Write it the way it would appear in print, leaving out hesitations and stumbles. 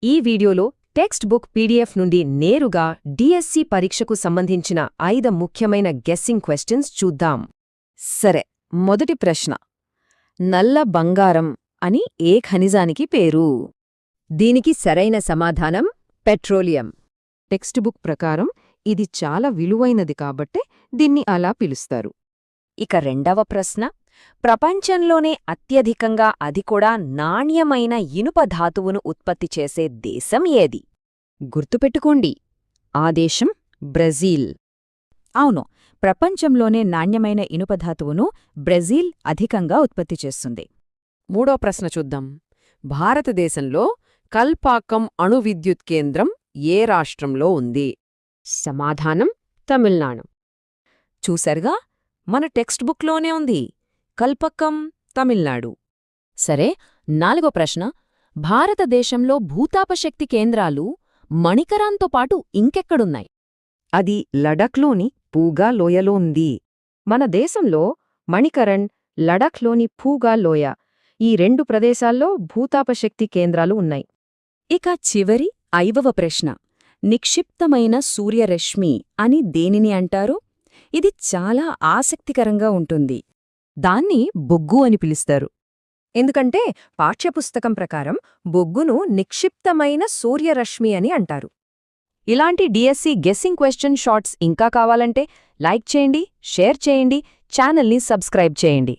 ఈ వీడియోలో text book PDF నుండి నేరుగా డిఎస్సి పరీక్షకు సంబంధించిన 5 ముఖ్యమైన గెస్సింగ్ క్వశ్చన్స్ చూద్దాం. సరే, మొదటి ప్రశ్న. నల్ల బంగారం అని ఏ ఖనిజానికి పేరు? దీనికి సరైన సమాధానం పెట్రోలియం. టెక్స్ట్ బుక్ ప్రకారం ఇది చాలా విలువైనది కాబట్టే దీన్ని అలా పిలుస్తారు. ఇక రెండవ ప్రశ్న. ప్రపంచంలోనే అత్యధికంగా అది కూడా నాణ్యమైన ఇనుప ధాతువును ఉత్పత్తి చేసే దేశం ఏది? గుర్తుపెట్టుకోండి, ఆ దేశం బ్రెజిల్. అవును, ప్రపంచంలోనే నాణ్యమైన ఇనుపధాతువును బ్రెజిల్ అధికంగా ఉత్పత్తి చేస్తుంది. మూడో ప్రశ్న చూద్దాం. భారతదేశంలో కల్పాకం అణు విద్యుత్ కేంద్రం ఏ రాష్ట్రంలో ఉంది? సమాధానం తమిళనాడు. చూశారుగా, మన టెక్స్ట్ బుక్లోనే ఉంది. కల్పక్కం, తమిళనాడు. సరే, నాలుగో ప్రశ్న. భారతదేశంలో భూతాపశక్తి కేంద్రాలు మణికరాన్తో పాటు ఇంకెక్కడున్నాయి? అది లడఖ్లోని పూగా లోయలో ఉంది. మన దేశంలో మణికరణ్, లడఖ్లోని పూగా లోయ, ఈ 2 ప్రదేశాల్లో భూతాపశక్తి కేంద్రాలు ఉన్నాయి. ఇక చివరి 5వ ప్రశ్న. నిక్షిప్తమైన సూర్యరశ్మి అని దేనిని అంటారు? ఇది చాలా ఆసక్తికరంగా ఉంటుంది. దాన్ని బొగ్గు అని పిలుస్తారు. ఎందుకంటే పాఠ్యపుస్తకం ప్రకారం బొగ్గును నిక్షిప్తమైన సూర్యరశ్మి అని అంటారు. ఇలాంటి డిఎస్సి గెస్సింగ్ క్వశ్చన్ షార్ట్స్ ఇంకా కావాలంటే లైక్ చేయండి, షేర్ చేయండి, ఛానల్ని సబ్స్క్రైబ్ చేయండి.